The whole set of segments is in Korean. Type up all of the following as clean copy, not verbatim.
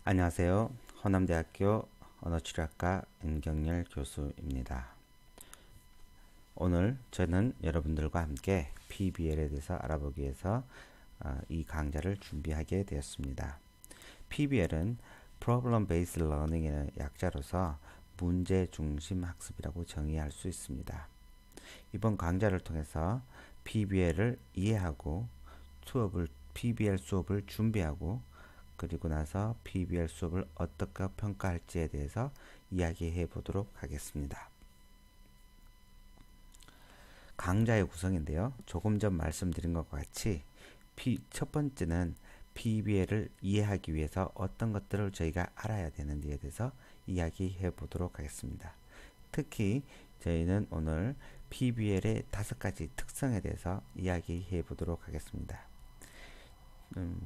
안녕하세요. 호남대학교 언어치료학과 임경렬 교수입니다. 오늘 저는 여러분들과 함께 PBL에 대해서 알아보기 위해서 이 강좌를 준비하게 되었습니다. PBL은 Problem Based Learning의 약자로서 문제 중심 학습이라고 정의할 수 있습니다. 이번 강좌를 통해서 PBL을 이해하고 PBL 수업을 준비하고 그리고 나서 PBL 수업을 어떻게 평가할지에 대해서 이야기해 보도록 하겠습니다. 강좌의 구성인데요. 조금 전 말씀드린 것과 같이 첫 번째는 PBL을 이해하기 위해서 어떤 것들을 저희가 알아야 되는지에 대해서 이야기해 보도록 하겠습니다. 특히 저희는 오늘 PBL의 5가지 특성에 대해서 이야기해 보도록 하겠습니다.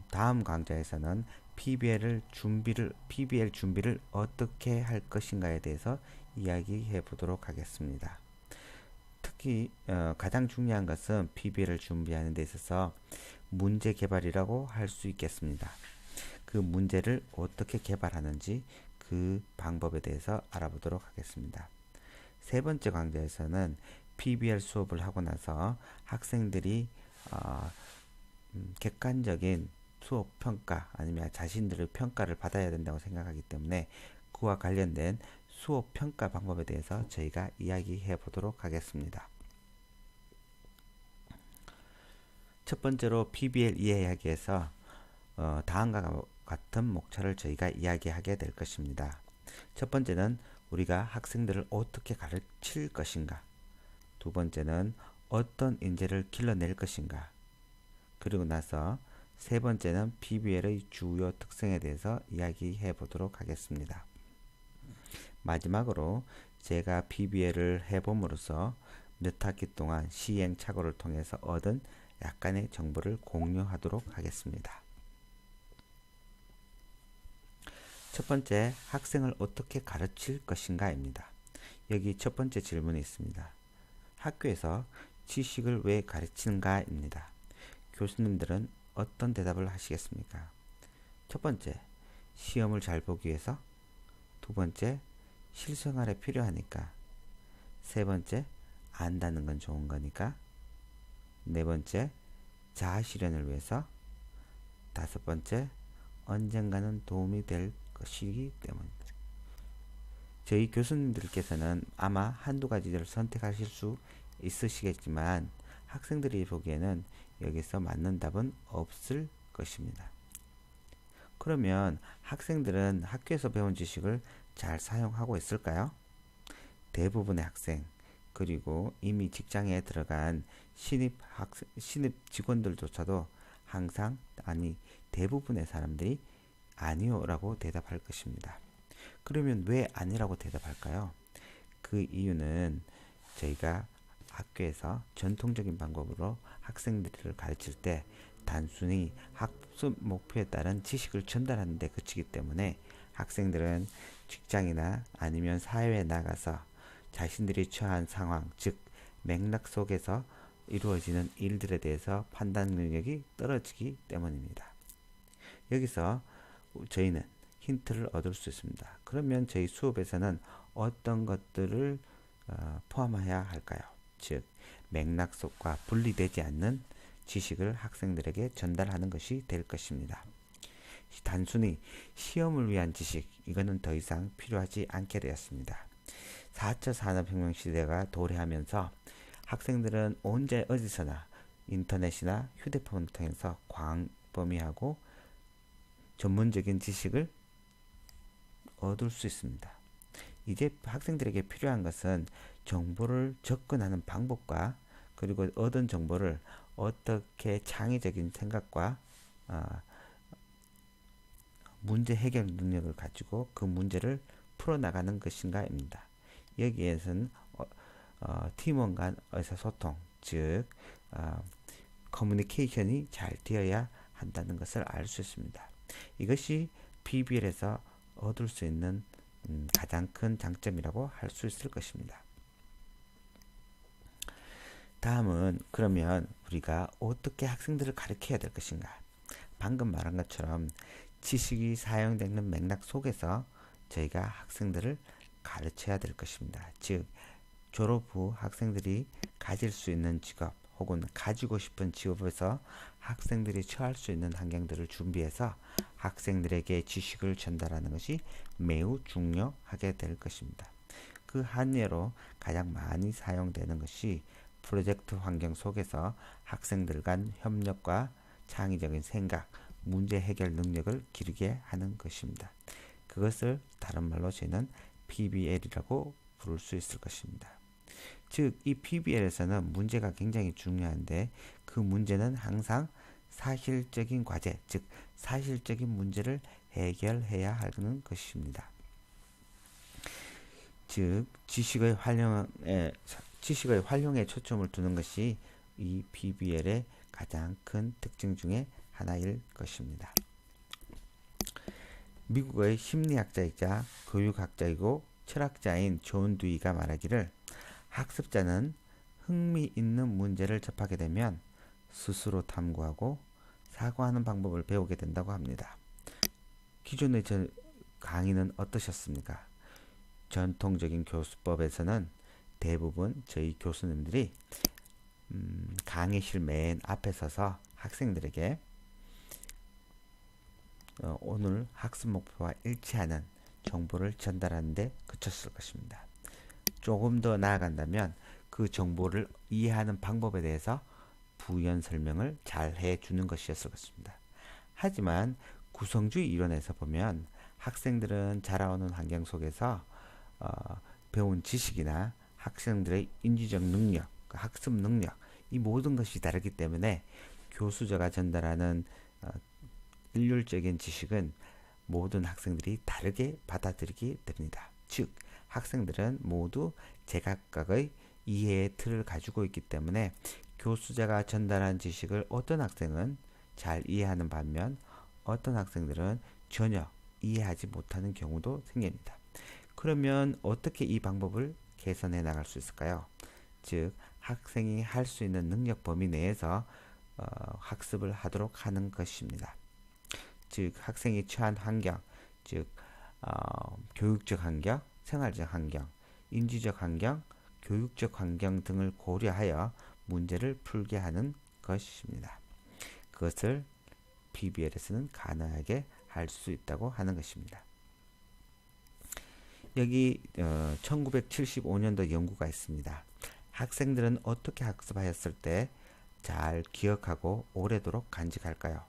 다음 강좌에서는 PBL 준비를 어떻게 할 것인가에 대해서 이야기해 보도록 하겠습니다. 특히 가장 중요한 것은 PBL을 준비하는 데 있어서 문제 개발이라고 할 수 있겠습니다. 그 문제를 어떻게 개발하는지 그 방법에 대해서 알아보도록 하겠습니다. 세 번째 강좌에서는 PBL 수업을 하고 나서 학생들이 객관적인 수업 평가 아니면 자신들의 평가를 받아야 된다고 생각하기 때문에 그와 관련된 수업 평가 방법에 대해서 저희가 이야기해 보도록 하겠습니다. 첫 번째로 PBL 이해하기 위해서 다음과 같은 목차를 저희가 이야기하게 될 것입니다. 첫 번째는 우리가 학생들을 어떻게 가르칠 것인가, 두 번째는 어떤 인재를 길러낼 것인가, 그리고 나서 세 번째는 PBL의 주요 특성에 대해서 이야기해 보도록 하겠습니다. 마지막으로 제가 PBL을 해봄으로써 몇 학기 동안 시행착오를 통해서 얻은 약간의 정보를 공유하도록 하겠습니다. 첫 번째, 학생을 어떻게 가르칠 것인가입니다. 여기 첫 번째 질문이 있습니다. 학교에서 지식을 왜 가르치는가입니다. 교수님들은 어떤 대답을 하시겠습니까? 첫 번째, 시험을 잘 보기 위해서. 두 번째, 실생활에 필요하니까. 세 번째, 안다는 건 좋은 거니까. 네 번째, 자아실현을 위해서. 다섯 번째, 언젠가는 도움이 될 것이기 때문입니다. 저희 교수님들께서는 아마 한두 가지를 선택하실 수 있으시겠지만 학생들이 보기에는 여기서 맞는 답은 없을 것입니다. 그러면 학생들은 학교에서 배운 지식을 잘 사용하고 있을까요? 대부분의 학생, 그리고 이미 직장에 들어간 신입 직원들조차도 항상, 아니 대부분의 사람들이 아니요 라고 대답할 것입니다. 그러면 왜 아니라고 대답할까요? 그 이유는 저희가 학교에서 전통적인 방법으로 학생들을 가르칠 때 단순히 학습 목표에 따른 지식을 전달하는 데 그치기 때문에 학생들은 직장이나 아니면 사회에 나가서 자신들이 처한 상황, 즉 맥락 속에서 이루어지는 일들에 대해서 판단 능력이 떨어지기 때문입니다. 여기서 저희는 힌트를 얻을 수 있습니다. 그러면 저희 수업에서는 어떤 것들을 포함해야 할까요? 즉 맥락 속과 분리되지 않는 지식을 학생들에게 전달하는 것이 될 것입니다. 단순히 시험을 위한 지식, 이거는 더 이상 필요하지 않게 되었습니다. 4차 산업혁명 시대가 도래하면서 학생들은 언제 어디서나 인터넷이나 휴대폰을 통해서 광범위하고 전문적인 지식을 얻을 수 있습니다. 이제 학생들에게 필요한 것은 정보를 접근하는 방법과 그리고 얻은 정보를 어떻게 창의적인 생각과 문제 해결 능력을 가지고 그 문제를 풀어나가는 것인가입니다. 여기에서는 팀원 간 의사소통, 즉 커뮤니케이션이 잘 되어야 한다는 것을 알 수 있습니다. 이것이 PBL에서 얻을 수 있는 가장 큰 장점이라고 할 수 있을 것입니다. 다음은 그러면 우리가 어떻게 학생들을 가르쳐야 될 것인가? 방금 말한 것처럼 지식이 사용되는 맥락 속에서 저희가 학생들을 가르쳐야 될 것입니다. 즉 졸업 후 학생들이 가질 수 있는 직업 혹은 가지고 싶은 직업에서 학생들이 처할 수 있는 환경들을 준비해서 학생들에게 지식을 전달하는 것이 매우 중요하게 될 것입니다. 그 한 예로 가장 많이 사용되는 것이 프로젝트 환경 속에서 학생들 간 협력과 창의적인 생각, 문제 해결 능력을 기르게 하는 것입니다. 그것을 다른 말로 저희는 PBL이라고 부를 수 있을 것입니다. 즉, 이 PBL에서는 문제가 굉장히 중요한데 그 문제는 항상 사실적인 과제, 즉 사실적인 문제를 해결해야 하는 것입니다. 즉, 지식의 활용에 초점을 두는 것이 이 PBL의 가장 큰 특징 중에 하나일 것입니다. 미국의 심리학자이자 교육학자이고 철학자인 존 듀이가 말하기를 학습자는 흥미있는 문제를 접하게 되면 스스로 탐구하고 사고하는 방법을 배우게 된다고 합니다. 기존의 강의는 어떠셨습니까? 전통적인 교수법에서는 대부분 저희 교수님들이 강의실 맨 앞에 서서 학생들에게 오늘 학습 목표와 일치하는 정보를 전달하는 데 그쳤을 것입니다. 조금 더 나아간다면 그 정보를 이해하는 방법에 대해서 부연 설명을 잘 해주는 것이었을 것입니다. 하지만 구성주의 이론에서 보면 학생들은 자라오는 환경 속에서 배운 지식이나 학생들의 인지적 능력, 학습 능력, 이 모든 것이 다르기 때문에 교수자가 전달하는 일률적인 지식은 모든 학생들이 다르게 받아들이게 됩니다. 즉, 학생들은 모두 제각각의 이해의 틀을 가지고 있기 때문에 교수자가 전달한 지식을 어떤 학생은 잘 이해하는 반면 어떤 학생들은 전혀 이해하지 못하는 경우도 생깁니다. 그러면 어떻게 이 방법을 개선해 나갈 수 있을까요? 즉, 학생이 할 수 있는 능력 범위 내에서 학습을 하도록 하는 것입니다. 즉, 학생이 처한 환경, 즉 교육적 환경, 생활적 환경, 인지적 환경, 교육적 환경 등을 고려하여 문제를 풀게 하는 것입니다. 그것을 PBL에서는 가능하게 할 수 있다고 하는 것입니다. 여기 1975년도 연구가 있습니다. 학생들은 어떻게 학습하였을 때 잘 기억하고 오래도록 간직할까요?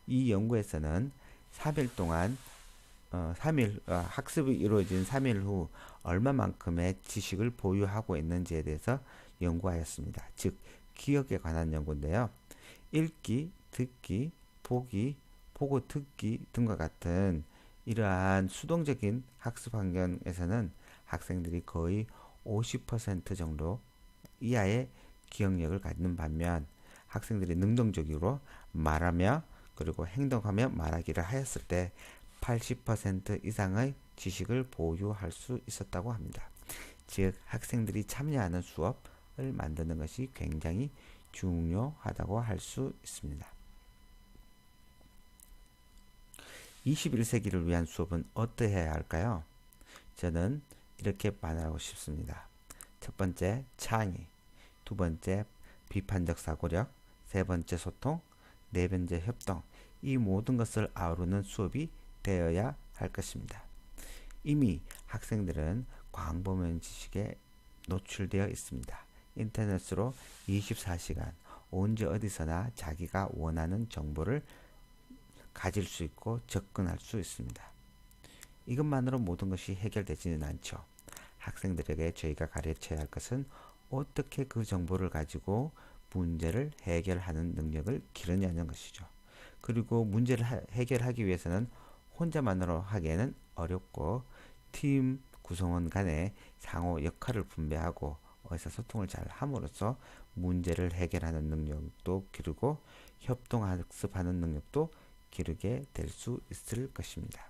이 연구에서는 3일 동안 학습이 이루어진 3일 후 얼마만큼의 지식을 보유하고 있는지에 대해서 연구하였습니다. 즉, 기억에 관한 연구인데요. 읽기, 듣기, 보기, 보고 듣기 등과 같은 이러한 수동적인 학습 환경에서는 학생들이 거의 50% 정도 이하의 기억력을 갖는 반면 학생들이 능동적으로 말하며 그리고 행동하며 말하기를 하였을 때 80% 이상의 지식을 보유할 수 있었다고 합니다. 즉, 학생들이 참여하는 수업을 만드는 것이 굉장히 중요하다고 할 수 있습니다. 21세기를 위한 수업은 어떠해야 할까요? 저는 이렇게 말하고 싶습니다. 첫 번째, 창의. 두 번째, 비판적 사고력. 세 번째, 소통. 네 번째, 협동. 이 모든 것을 아우르는 수업이 되어야 할 것입니다. 이미 학생들은 광범위한 지식에 노출되어 있습니다. 인터넷으로 24시간 언제 어디서나 자기가 원하는 정보를 가질 수 있고 접근할 수 있습니다. 이것만으로 모든 것이 해결되지는 않죠. 학생들에게 저희가 가르쳐야 할 것은 어떻게 그 정보를 가지고 문제를 해결하는 능력을 기르냐는 것이죠. 그리고 문제를 해결하기 위해서는 혼자만으로 하기에는 어렵고 팀 구성원 간에 상호 역할을 분배하고 의사소통을 잘 함으로써 문제를 해결하는 능력도 기르고 협동학습하는 능력도 기르게 될 수 있을 것입니다.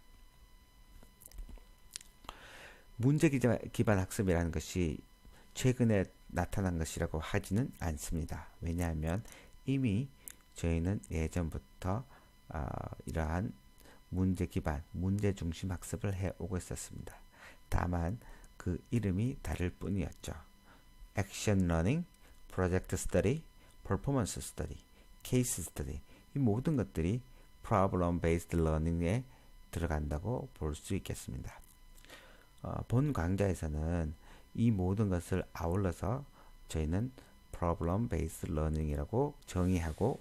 문제 기반 학습이라는 것이 최근에 나타난 것이라고 하지는 않습니다. 왜냐하면 이미 저희는 예전부터 이러한 문제 기반, 문제 중심 학습을 해오고 있었습니다. 다만 그 이름이 다를 뿐이었죠. 액션 러닝, 프로젝트 스터디, 퍼포먼스 스터디, 케이스 스터디, 이 모든 것들이 프로블럼 베이스드 러닝에 들어간다고 볼 수 있겠습니다. 본 강좌에서는 이 모든 것을 아울러서 저희는 프로블럼 베이스드 러닝이라고 정의하고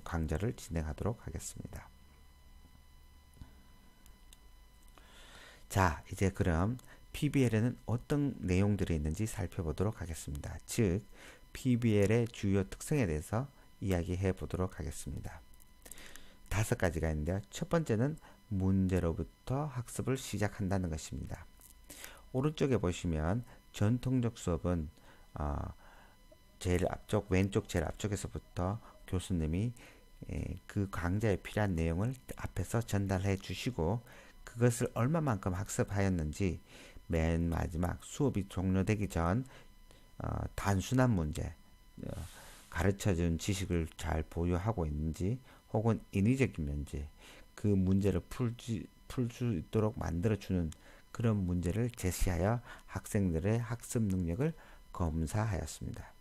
강좌를 진행하도록 하겠습니다. 자, 이제 그럼 PBL에는 어떤 내용들이 있는지 살펴보도록 하겠습니다. 즉, PBL의 주요 특성에 대해서 이야기해 보도록 하겠습니다. 5가지가 있는데요. 첫 번째는 문제로부터 학습을 시작한다는 것입니다. 오른쪽에 보시면 전통적 수업은 제일 앞쪽, 왼쪽 제일 앞쪽에서부터 교수님이 그 강좌에 필요한 내용을 앞에서 전달해 주시고 그것을 얼마만큼 학습하였는지 맨 마지막 수업이 종료되기 전 단순한 문제, 가르쳐준 지식을 잘 보유하고 있는지 혹은 인위적이면지 그 문제를 풀 수 있도록 만들어주는 그런 문제를 제시하여 학생들의 학습 능력을 검사하였습니다.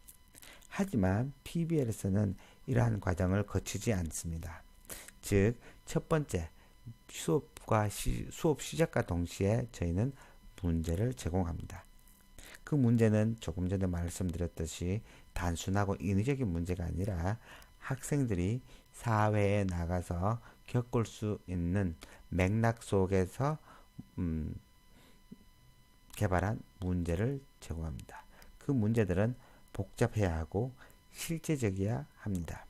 하지만 PBL에서는 이러한 과정을 거치지 않습니다. 즉, 첫 번째, 수업 시작과 동시에 저희는 문제를 제공합니다. 그 문제는 조금 전에 말씀드렸듯이 단순하고 인위적인 문제가 아니라 학생들이 사회에 나가서 겪을 수 있는 맥락 속에서 개발한 문제를 제공합니다. 그 문제들은 복잡해야 하고 실제적이어야 합니다.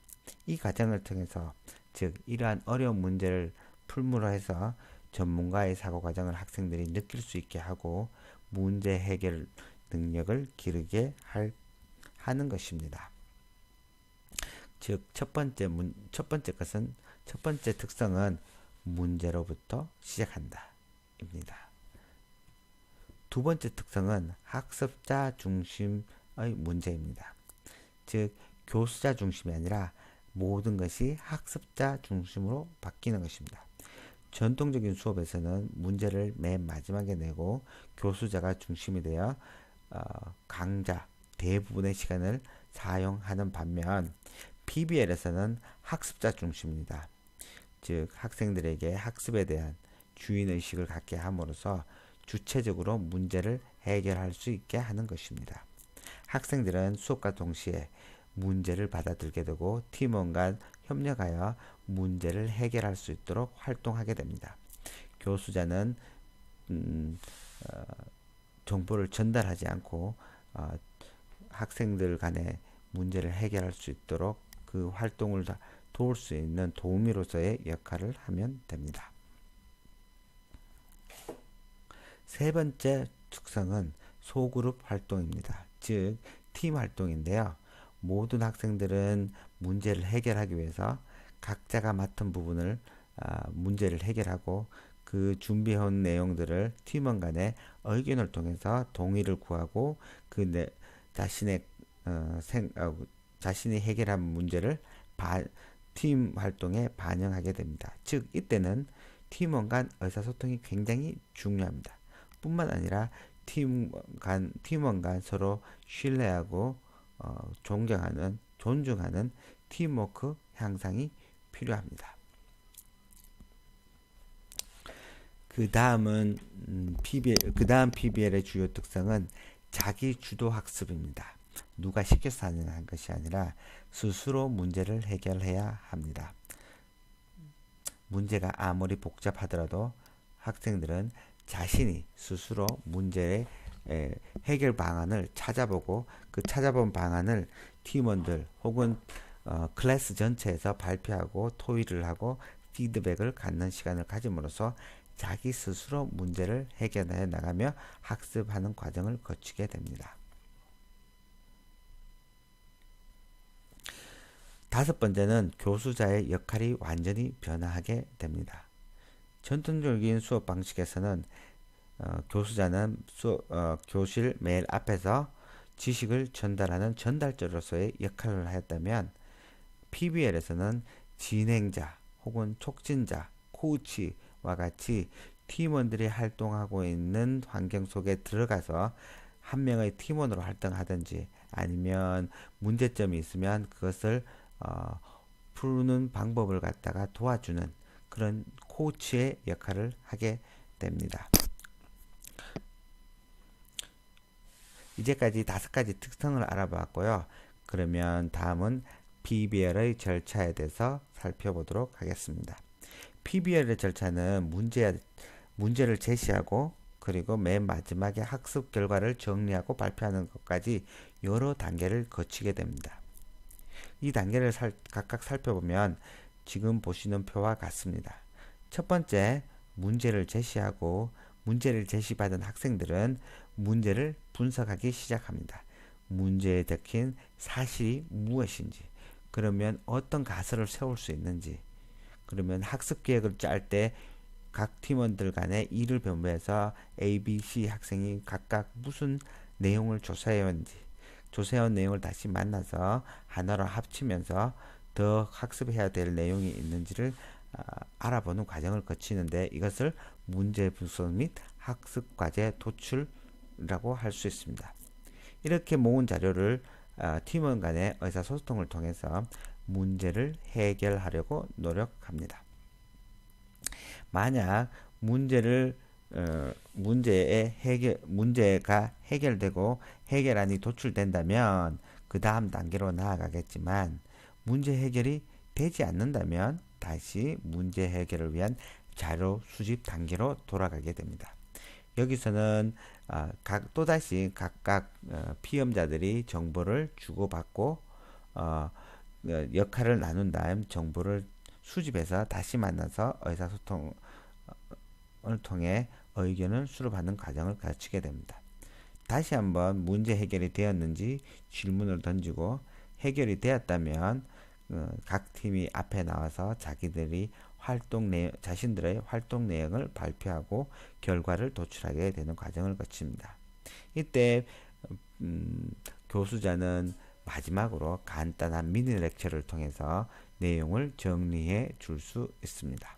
이 과정을 통해서 즉 이러한 어려운 문제를 풀므로 해서 전문가의 사고 과정을 학생들이 느낄 수 있게 하고 문제 해결 능력을 기르게 하는 것입니다. 즉 첫 번째 특성은 문제로부터 시작한다 입니다. 두 번째 특성은 학습자 중심의 문제입니다. 즉 교수자 중심이 아니라 모든 것이 학습자 중심으로 바뀌는 것입니다. 전통적인 수업에서는 문제를 맨 마지막에 내고 교수자가 중심이 되어 강좌 대부분의 시간을 사용하는 반면 PBL에서는 학습자 중심입니다. 즉 학생들에게 학습에 대한 주인의식을 갖게 함으로써 주체적으로 문제를 해결할 수 있게 하는 것입니다. 학생들은 수업과 동시에 문제를 받아들게 되고 팀원 간 협력하여 문제를 해결할 수 있도록 활동하게 됩니다. 교수자는 정보를 전달하지 않고 학생들 간의 문제를 해결할 수 있도록 그 활동을 도울 수 있는 도우미로서의 역할을 하면 됩니다. 세 번째 특성은 소그룹 활동입니다. 즉 팀 활동인데요. 모든 학생들은 문제를 해결하기 위해서 각자가 맡은 부분을 문제를 해결하고 그 준비해온 내용들을 팀원 간의 의견을 통해서 동의를 구하고 자신이 해결한 문제를 팀 활동에 반영하게 됩니다. 즉 이때는 팀원 간 의사소통이 굉장히 중요합니다. 뿐만 아니라 팀원 간 서로 신뢰하고 존중하는 팀워크 향상이 필요합니다. 그 다음 PBL의 주요 특성은 자기 주도 학습입니다. 누가 시켜서 하는 것이 아니라 스스로 문제를 해결해야 합니다. 문제가 아무리 복잡하더라도 학생들은 자신이 스스로 문제의 해결 방안을 찾아보고 그 찾아본 방안을 팀원들 혹은 클래스 전체에서 발표하고 토의를 하고 피드백을 갖는 시간을 가짐으로써 자기 스스로 문제를 해결해 나가며 학습하는 과정을 거치게 됩니다. 다섯 번째는 교수자의 역할이 완전히 변화하게 됩니다. 전통적인 수업 방식에서는 교수자는 교실 맨 앞에서 지식을 전달하는 전달자로서의 역할을 하였다면 PBL에서는 진행자 혹은 촉진자, 코치, 와 같이 팀원들이 활동하고 있는 환경 속에 들어가서 한 명의 팀원으로 활동하든지 아니면 문제점이 있으면 그것을 푸는 방법을 갖다가 도와주는 그런 코치의 역할을 하게 됩니다. 이제까지 5가지 특성을 알아봤고요. 그러면 다음은 PBL의 절차에 대해서 살펴보도록 하겠습니다. PBL의 절차는 문제를 제시하고 그리고 맨 마지막에 학습 결과를 정리하고 발표하는 것까지 여러 단계를 거치게 됩니다. 이 단계를 각각 살펴보면 지금 보시는 표와 같습니다. 첫 번째, 문제를 제시하고 문제를 제시받은 학생들은 문제를 분석하기 시작합니다. 문제에 적힌 사실이 무엇인지, 그러면 어떤 가설을 세울 수 있는지, 그러면 학습 계획을 짤 때 각 팀원들 간에 이를 변부해서 A, B, C 학생이 각각 무슨 내용을 조사해왔는지, 조사해온 내용을 다시 만나서 하나로 합치면서 더 학습해야 될 내용이 있는지를 알아보는 과정을 거치는데 이것을 문제 분석 및 학습 과제 도출이라고 할 수 있습니다. 이렇게 모은 자료를 팀원 간의 의사소통을 통해서 문제를 해결하려고 노력합니다. 만약 문제가 해결되고 해결안이 도출된다면 그 다음 단계로 나아가겠지만 문제 해결이 되지 않는다면 다시 문제 해결을 위한 자료 수집 단계로 돌아가게 됩니다. 여기서는 또다시 각각 피험자들이 정보를 주고받고 역할을 나눈 다음 정보를 수집해서 다시 만나서 의사소통을 통해 의견을 수렴하는 과정을 거치게 됩니다. 다시 한번 문제 해결이 되었는지 질문을 던지고 해결이 되었다면 각 팀이 앞에 나와서 자신들의 활동 내용을 발표하고 결과를 도출하게 되는 과정을 거칩니다. 이때 교수자는 마지막으로 간단한 미니 렉처를 통해서 내용을 정리해 줄 수 있습니다.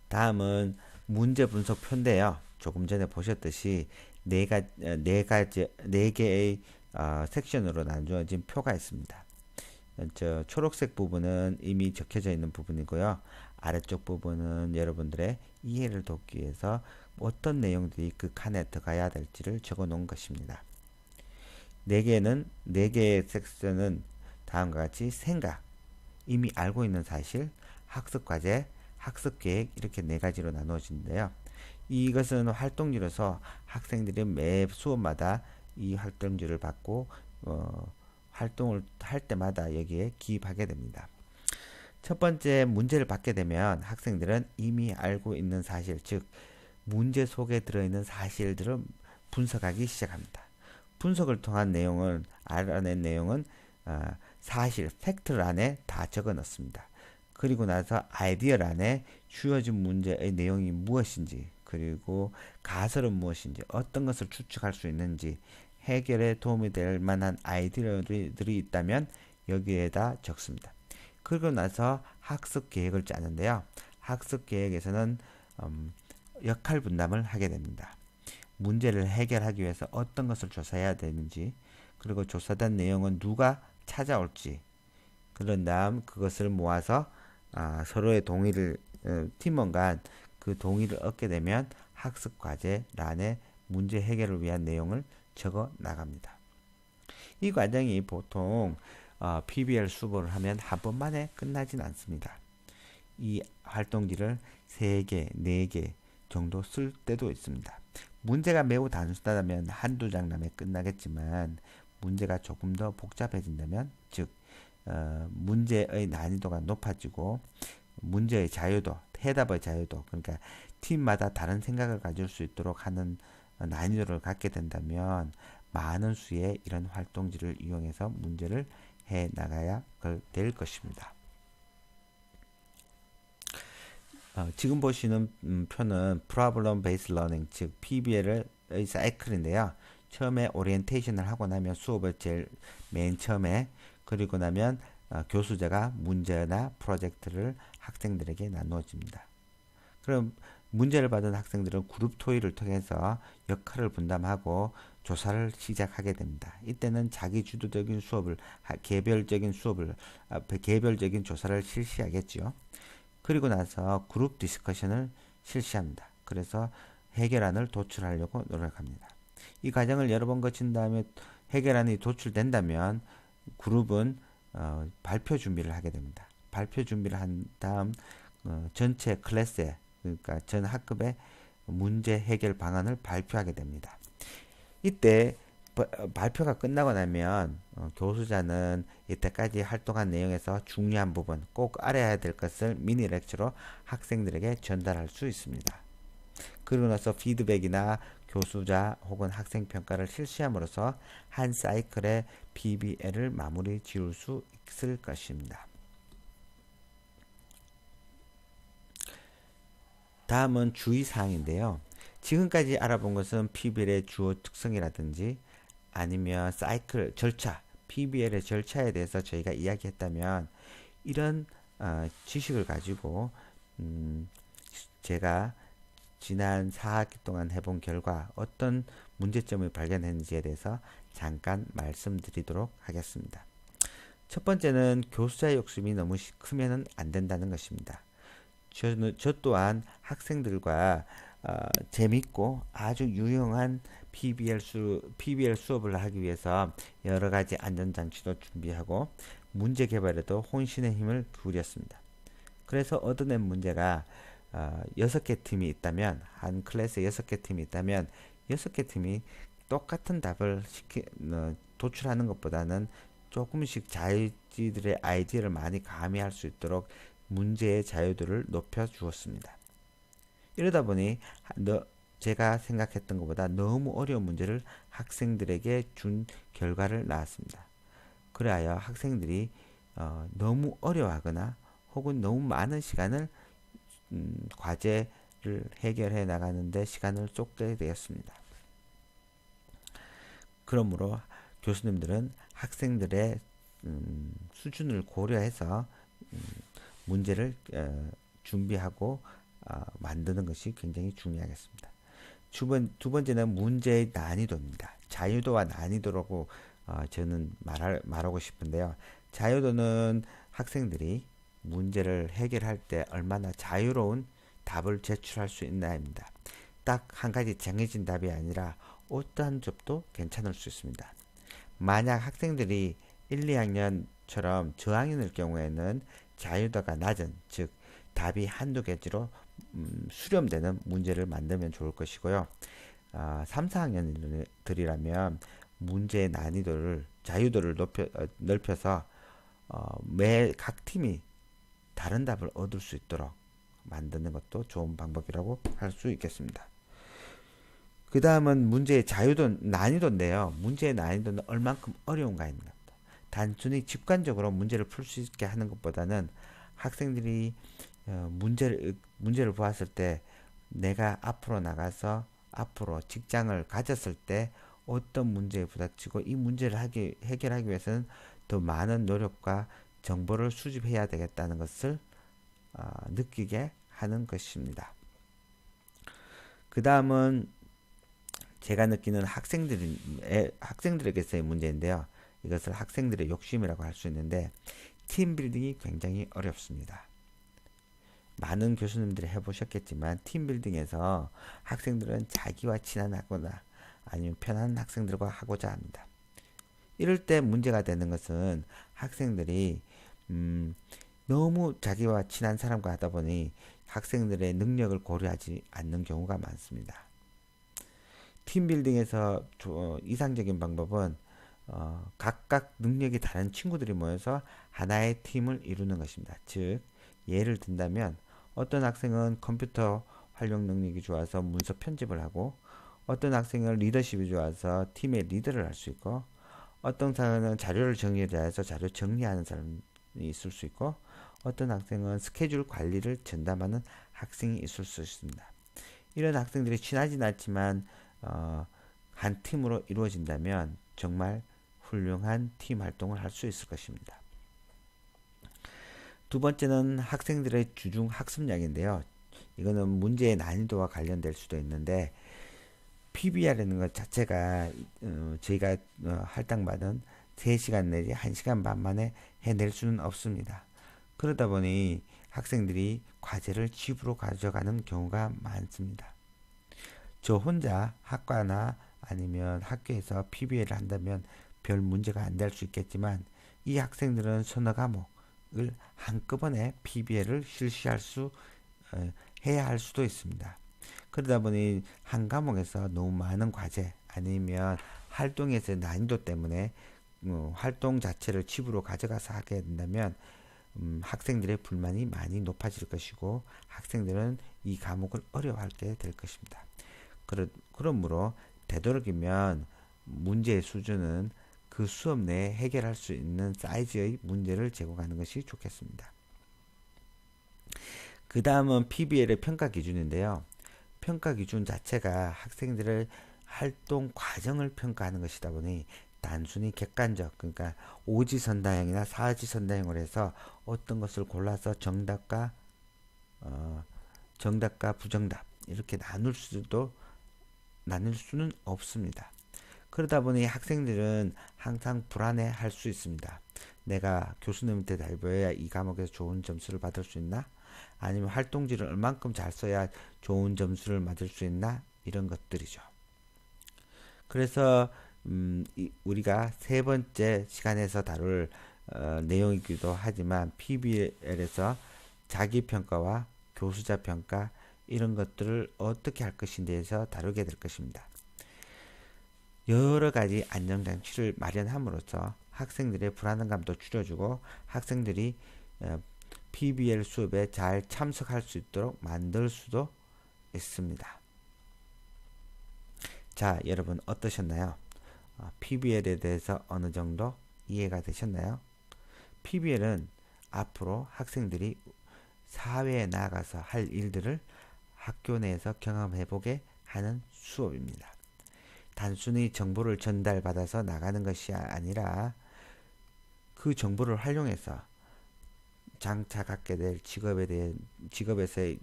다음은 문제 분석표인데요. 조금 전에 보셨듯이 네 개의 섹션으로 나누어진 표가 있습니다. 초록색 부분은 이미 적혀져 있는 부분이고요. 아래쪽 부분은 여러분들의 이해를 돕기 위해서 어떤 내용들이 그 칸에 들어가야 될지를 적어 놓은 것입니다. 네 개의 섹션은 다음과 같이 생각, 이미 알고 있는 사실, 학습 과제, 학습 계획 이렇게 4가지로 나누어지는데요. 이것은 활동지로서 학생들이 매 수업마다 이 활동지를 받고 활동을 할 때마다 여기에 기입하게 됩니다. 첫 번째 문제를 받게 되면 학생들은 이미 알고 있는 사실, 즉 문제 속에 들어있는 사실들을 분석하기 시작합니다. 분석을 통한 내용을 알아낸 내용은 사실, 팩트를 안에 다 적어 넣습니다. 그리고 나서 아이디어를 안에 주어진 문제의 내용이 무엇인지, 그리고 가설은 무엇인지, 어떤 것을 추측할 수 있는지, 해결에 도움이 될 만한 아이디어들이 있다면 여기에다 적습니다. 그리고 나서 학습 계획을 짜는데요. 학습 계획에서는 역할 분담을 하게 됩니다. 문제를 해결하기 위해서 어떤 것을 조사해야 되는지, 그리고 조사된 내용은 누가 찾아올지, 그런 다음 그것을 모아서 서로의 동의를 팀원 간 그 동의를 얻게 되면 학습 과제란에 문제 해결을 위한 내용을 적어 나갑니다. 이 과정이 보통 PBL 수업을 하면 한 번만에 끝나진 않습니다. 이 활동지를 3개, 4개 정도 쓸 때도 있습니다. 문제가 매우 단순하다면 한두 장면에 끝나겠지만 문제가 조금 더 복잡해진다면, 즉 문제의 난이도가 높아지고 문제의 자유도, 해답의 자유도, 그러니까 팀마다 다른 생각을 가질 수 있도록 하는 난이도를 갖게 된다면 많은 수의 이런 활동지를 이용해서 문제를 해 나가야 될 것입니다. 지금 보시는 표는 Problem Based Learning, 즉 PBL의 사이클인데요. 처음에 오리엔테이션을 하고 나면 수업을 제일 맨 처음에, 그리고 나면 교수자가 문제나 프로젝트를 학생들에게 나누어집니다. 그럼 문제를 받은 학생들은 그룹 토의를 통해서 역할을 분담하고 조사를 시작하게 됩니다. 이때는 자기 주도적인 수업을 개별적인 조사를 실시하겠죠. 그리고 나서 그룹 디스커션을 실시합니다. 그래서 해결안을 도출하려고 노력합니다. 이 과정을 여러 번 거친 다음에 해결안이 도출된다면 그룹은 발표 준비를 하게 됩니다. 발표 준비를 한 다음 전체 클래스에, 그러니까 전 학급에 문제 해결 방안을 발표하게 됩니다. 이때 발표가 끝나고 나면 교수자는 이때까지 활동한 내용에서 중요한 부분, 꼭 알아야 될 것을 미니 렉처로 학생들에게 전달할 수 있습니다. 그리고 나서 피드백이나 교수자 혹은 학생 평가를 실시함으로써 한 사이클의 PBL을 마무리 지을 수 있을 것입니다. 다음은 주의사항인데요. 지금까지 알아본 것은 PBL의 주요 특성이라든지 아니면 사이클 절차, PBL의 절차에 대해서 저희가 이야기했다면 이런 지식을 가지고 제가 지난 4학기 동안 해본 결과 어떤 문제점을 발견했는지에 대해서 잠깐 말씀드리도록 하겠습니다. 첫 번째는 교수자의 욕심이 너무 크면 안 된다는 것입니다. 저 또한 학생들과 재밌고 아주 유용한 PBL 수업을 하기 위해서 여러 가지 안전장치도 준비하고 문제 개발에도 혼신의 힘을 기울였습니다. 그래서 얻어낸 문제가 6개 팀이 있다면, 한 클래스에 6개 팀이 있다면 6개 팀이 똑같은 답을 도출하는 것보다는 조금씩 자기들의 아이디어를 많이 가미할 수 있도록 문제의 자유도를 높여 주었습니다. 이러다 보니 제가 생각했던 것보다 너무 어려운 문제를 학생들에게 준 결과를 낳았습니다. 그래야 학생들이 너무 어려워하거나 혹은 너무 많은 시간을 과제를 해결해 나가는데 시간을 쏟게 되었습니다. 그러므로 교수님들은 학생들의 수준을 고려해서 문제를 준비하고 만드는 것이 굉장히 중요하겠습니다. 두 번째는 문제의 난이도입니다. 자유도와 난이도라고 저는 말하고 싶은데요. 자유도는 학생들이 문제를 해결할 때 얼마나 자유로운 답을 제출할 수 있나입니다. 딱 한 가지 정해진 답이 아니라 어떠한 답도 괜찮을 수 있습니다. 만약 학생들이 1, 2학년처럼 저학년일 경우에는 자유도가 낮은, 즉 답이 한두 개지로 수렴되는 문제를 만들면 좋을 것이고요. 3, 4학년들이라면 문제의 난이도를, 자유도를 넓혀서 매 각 팀이 다른 답을 얻을 수 있도록 만드는 것도 좋은 방법이라고 할 수 있겠습니다. 그 다음은 문제의 난이도인데요. 문제의 난이도는 얼만큼 어려운가 있는 겁니다. 단순히 직관적으로 문제를 풀 수 있게 하는 것보다는 학생들이 문제를 보았을 때 내가 앞으로 나가서 앞으로 직장을 가졌을 때 어떤 문제에 부닥치고 이 문제를 해결하기 위해서는 더 많은 노력과 정보를 수집해야 되겠다는 것을 느끼게 하는 것입니다. 그 다음은 제가 느끼는 학생들에게서의 문제인데요. 이것을 학생들의 욕심이라고 할 수 있는데 팀빌딩이 굉장히 어렵습니다. 많은 교수님들이 해보셨겠지만 팀빌딩에서 학생들은 자기와 친하거나 아니면 편한 학생들과 하고자 합니다. 이럴 때 문제가 되는 것은 학생들이 너무 자기와 친한 사람과 하다 보니 학생들의 능력을 고려하지 않는 경우가 많습니다. 팀빌딩에서 이상적인 방법은 각각 능력이 다른 친구들이 모여서 하나의 팀을 이루는 것입니다. 즉 예를 든다면 어떤 학생은 컴퓨터 활용 능력이 좋아서 문서 편집을 하고, 어떤 학생은 리더십이 좋아서 팀의 리더를 할 수 있고, 어떤 사람은 자료를 정리해서 자료 정리하는 사람이 있을 수 있고, 어떤 학생은 스케줄 관리를 전담하는 학생이 있을 수 있습니다. 이런 학생들이 친하진 않지만 한 팀으로 이루어진다면 정말 훌륭한 팀 활동을 할 수 있을 것입니다. 두 번째는 학생들의 주중 학습량인데요. 이거는 문제의 난이도와 관련될 수도 있는데 PBR이라는 것 자체가 저희가 할당받은 3시간 내지 1시간 반 만에 해낼 수는 없습니다. 그러다 보니 학생들이 과제를 집으로 가져가는 경우가 많습니다. 저 혼자 학과나 아니면 학교에서 PBL을 한다면 별 문제가 안 될 수 있겠지만 이 학생들은 서너 과목을 한꺼번에 PBL을 실시할 수 해야 할 수도 있습니다. 그러다 보니 한 과목에서 너무 많은 과제 아니면 활동에서의 난이도 때문에 활동 자체를 집으로 가져가서 하게 된다면 학생들의 불만이 많이 높아질 것이고 학생들은 이 과목을 어려워하게 될 것입니다. 그러므로 되도록이면 문제의 수준은 그 수업 내에 해결할 수 있는 사이즈의 문제를 제공하는 것이 좋겠습니다. 그 다음은 PBL의 평가 기준인데요. 평가 기준 자체가 학생들의 활동 과정을 평가하는 것이다 보니 단순히 객관적, 그러니까 오지선다형이나 사지선다형을 해서 어떤 것을 골라서 정답과 부정답 이렇게 나눌 수는 없습니다. 그러다 보니 학생들은 항상 불안해 할 수 있습니다. 내가 교수님한테 잘 보여야 이 과목에서 좋은 점수를 받을 수 있나? 아니면 활동지를 얼만큼 잘 써야 좋은 점수를 받을 수 있나? 이런 것들이죠. 그래서 우리가 세 번째 시간에서 다룰 내용이기도 하지만 PBL에서 자기평가와 교수자 평가 이런 것들을 어떻게 할 것인지에 대해서 다루게 될 것입니다. 여러 가지 안정장치를 마련함으로써 학생들의 불안감도 줄여주고 학생들이 PBL 수업에 잘 참석할 수 있도록 만들 수도 있습니다. 자, 여러분 어떠셨나요? PBL에 대해서 어느 정도 이해가 되셨나요? PBL은 앞으로 학생들이 사회에 나가서 할 일들을 학교 내에서 경험해보게 하는 수업입니다. 단순히 정보를 전달받아서 나가는 것이 아니라 그 정보를 활용해서 장차 갖게 될 직업에서의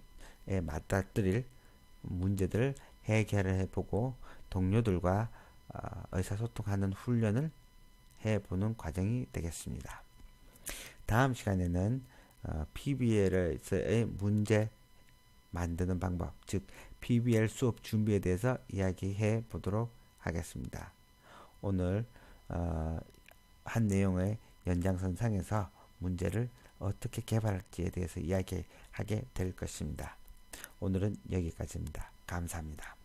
맞닥뜨릴 문제들을 해결을 해보고 동료들과 의사소통하는 훈련을 해보는 과정이 되겠습니다. 다음 시간에는 PBL에서의 문제 만드는 방법, 즉 PBL 수업 준비에 대해서 이야기해 보도록 하겠습니다. 오늘 한 내용의 연장선상에서 문제를 어떻게 개발할지에 대해서 이야기하게 될 것입니다. 오늘은 여기까지입니다. 감사합니다.